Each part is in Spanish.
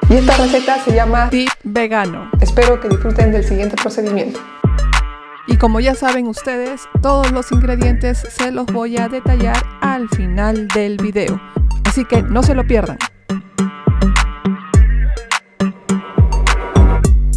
Y esta receta se llama Tip Vegano. Espero que disfruten del siguiente procedimiento. Y como ya saben ustedes, todos los ingredientes se los voy a detallar al final del video. Así que no se lo pierdan.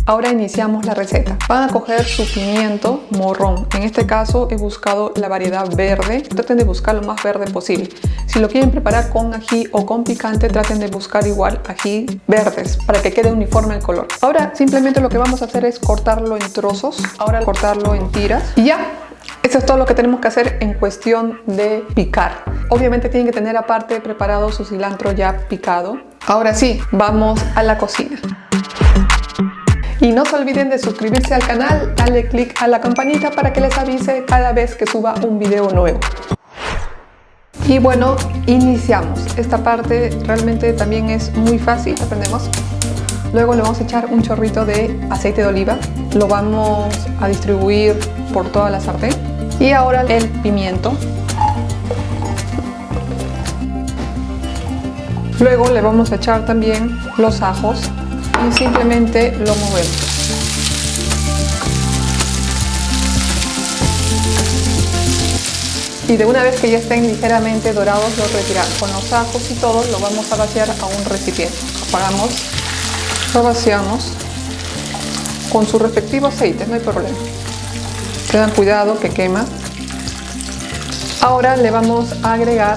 Ahora iniciamos la receta. Van a coger su pimiento morrón. En este caso he buscado la variedad verde. Traten de buscar lo más verde posible. Si lo quieren preparar con ají o con picante, traten de buscar igual ají verdes para que quede uniforme el color. Ahora simplemente lo que vamos a hacer es cortarlo en trozos. Ahora cortarlo en tiras y ya. Eso es todo lo que tenemos que hacer en cuestión de picar. Obviamente tienen que tener aparte preparado su cilantro ya picado. Ahora sí, vamos a la cocina. Y no se olviden de suscribirse al canal, darle click a la campanita para que les avise cada vez que suba un video nuevo. Y bueno, iniciamos. Esta parte realmente también es muy fácil, aprendemos. Luego le vamos a echar un chorrito de aceite de oliva. Lo vamos a distribuir por toda la sartén. Y ahora el pimiento. Luego le vamos a echar también los ajos. Y simplemente lo movemos. Y de una vez que ya estén ligeramente dorados, los retiramos. Con los ajos y todo lo vamos a vaciar a un recipiente. Apagamos, lo vaciamos con su respectivo aceite, no hay problema. Tengan cuidado que quema. Ahora le vamos a agregar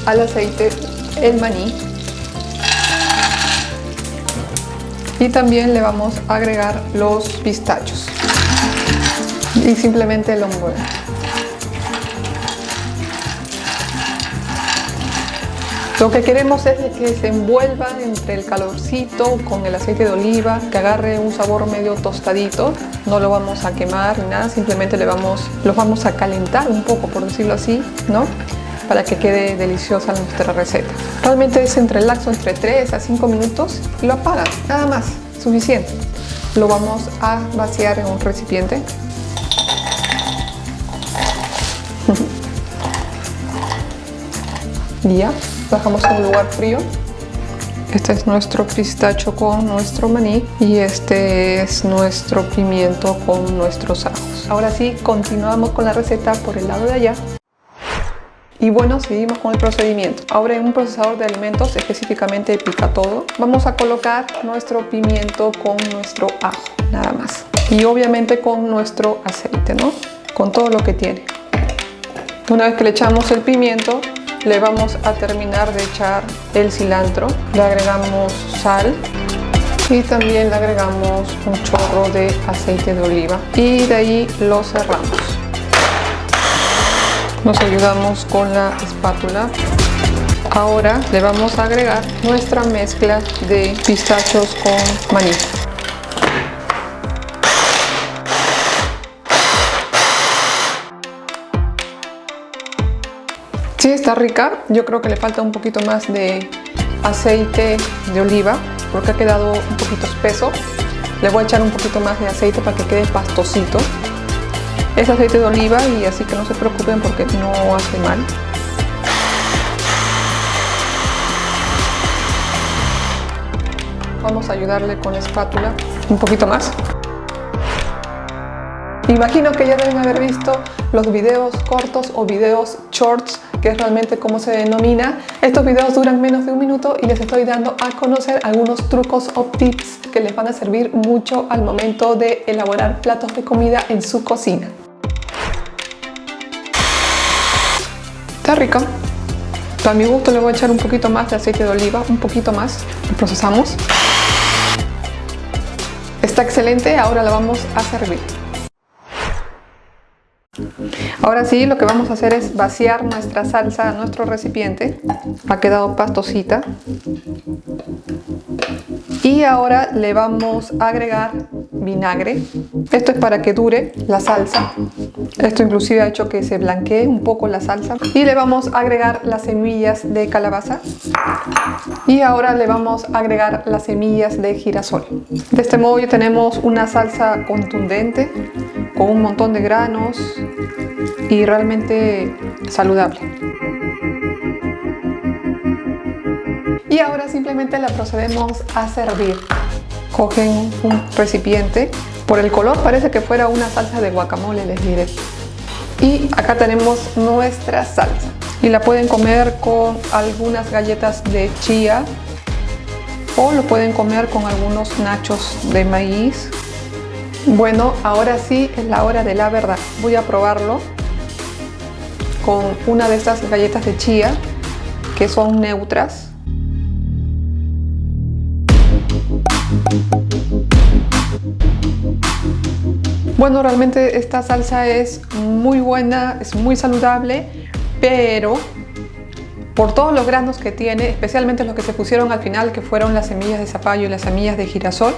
al aceite el maní. Y también le vamos a agregar los pistachos. Y simplemente lo movemos. Lo que queremos es que se envuelva entre el calorcito con el aceite de oliva, que agarre un sabor medio tostadito. No lo vamos a quemar ni nada, simplemente los vamos a calentar un poco, por decirlo así, ¿no? Para que quede deliciosa nuestra receta. Realmente es entre 3 a 5 minutos y lo apagan, nada más, suficiente. Lo vamos a vaciar en un recipiente. Y ya, lo dejamos en un lugar frío. Este es nuestro pistacho con nuestro maní y este es nuestro pimiento con nuestros ajos. Ahora sí, continuamos con la receta por el lado de allá. Y bueno, seguimos con el procedimiento. Ahora en un procesador de alimentos, específicamente pica todo, vamos a colocar nuestro pimiento con nuestro ajo, nada más. Y obviamente con nuestro aceite, ¿no? Con todo lo que tiene. Una vez que le echamos el pimiento, le vamos a terminar de echar el cilantro. Le agregamos sal y también le agregamos un chorro de aceite de oliva. Y de ahí lo cerramos. Nos ayudamos con la espátula. Ahora le vamos a agregar nuestra mezcla de pistachos con maní. Sí, está rica. Yo creo que le falta un poquito más de aceite de oliva porque ha quedado un poquito espeso. Le voy a echar un poquito más de aceite para que quede pastosito. Es aceite de oliva y así que no se preocupen porque no hace mal. Vamos a ayudarle con la espátula un poquito más. Imagino que ya deben haber visto los videos cortos o videos shorts, que es realmente como se denomina. Estos videos duran menos de un minuto y les estoy dando a conocer algunos trucos o tips que les van a servir mucho al momento de elaborar platos de comida en su cocina. Está rico. Para mi gusto le voy a echar un poquito más de aceite de oliva, un poquito más. Lo procesamos. Está excelente, ahora la vamos a servir. Ahora sí, lo que vamos a hacer es vaciar nuestra salsa a nuestro recipiente. Ha quedado pastosita. Y ahora le vamos a agregar vinagre. Esto es para que dure la salsa. Esto inclusive ha hecho que se blanquee un poco la salsa. Y le vamos a agregar las semillas de calabaza. Y ahora le vamos a agregar las semillas de girasol. De este modo ya tenemos una salsa contundente, con un montón de granos y realmente saludable. Y ahora simplemente la procedemos a servir. Cogen un recipiente. Por el color parece que fuera una salsa de guacamole, les diré. Y acá tenemos nuestra salsa. Y la pueden comer con algunas galletas de chía o lo pueden comer con algunos nachos de maíz. Bueno, ahora sí es la hora de la verdad. Voy a probarlo con una de estas galletas de chía que son neutras. Bueno, realmente esta salsa es muy buena, es muy saludable, pero por todos los granos que tiene, especialmente los que se pusieron al final, que fueron las semillas de zapallo y las semillas de girasol,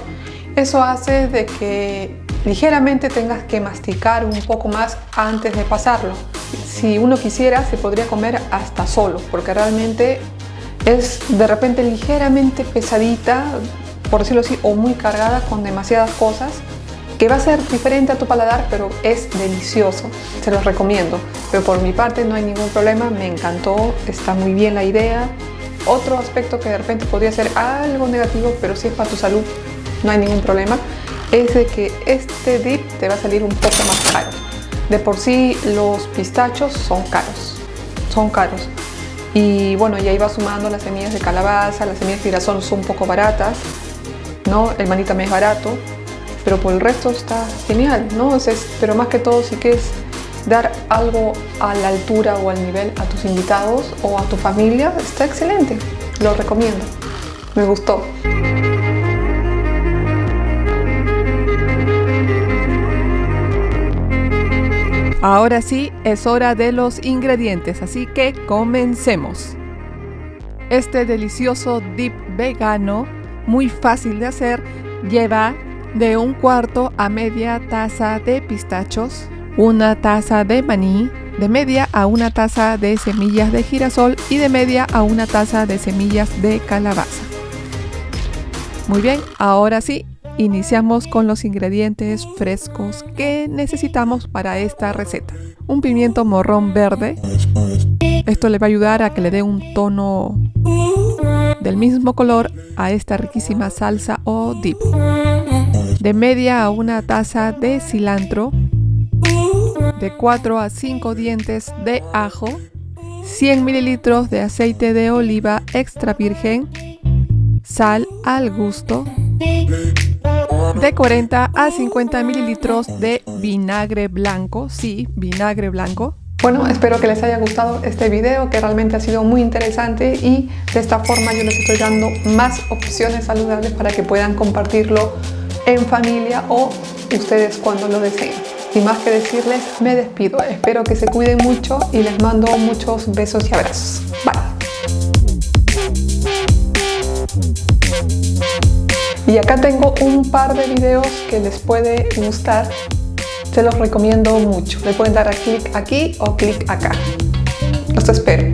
eso hace de que ligeramente tengas que masticar un poco más antes de pasarlo. Si uno quisiera, se podría comer hasta solo, porque realmente es de repente ligeramente pesadita, por decirlo así, o muy cargada con demasiadas cosas, que va a ser diferente a tu paladar, pero es delicioso, se los recomiendo. Pero por mi parte no hay ningún problema, me encantó, está muy bien la idea. Otro aspecto que de repente podría ser algo negativo, pero si es para tu salud, no hay ningún problema, es de que este dip te va a salir un poco más caro. De por sí los pistachos son caros. Y bueno, y ahí va sumando las semillas de calabaza, las semillas de girasol son un poco baratas, ¿no? El maní también es barato. Pero por el resto está genial, ¿no? Entonces, pero más que todo, si quieres dar algo a la altura o al nivel a tus invitados o a tu familia, está excelente. Lo recomiendo. Me gustó. Ahora sí, es hora de los ingredientes, así que comencemos. Este delicioso dip vegano, muy fácil de hacer, lleva de 1/4 a media taza de pistachos, 1 taza de maní, de media a 1 taza de semillas de girasol y de media a 1 taza de semillas de calabaza. Muy bien, ahora sí, iniciamos con los ingredientes frescos que necesitamos para esta receta. Un pimiento morrón verde, esto le va a ayudar a que le dé un tono del mismo color a esta riquísima salsa o dip. De media a 1 taza de cilantro, de 4 a 5 dientes de ajo, 100 mililitros de aceite de oliva extra virgen, sal al gusto, de 40 a 50 mililitros de vinagre blanco, sí, vinagre blanco. Bueno, espero que les haya gustado este video, que realmente ha sido muy interesante, y de esta forma yo les estoy dando más opciones saludables para que puedan compartirlo en familia o ustedes cuando lo deseen. Sin más que decirles, me despido. Espero que se cuiden mucho y les mando muchos besos y abrazos. Bye. Y acá tengo un par de videos que les puede gustar. Se los recomiendo mucho. Le pueden dar a clic aquí o clic acá. Los espero.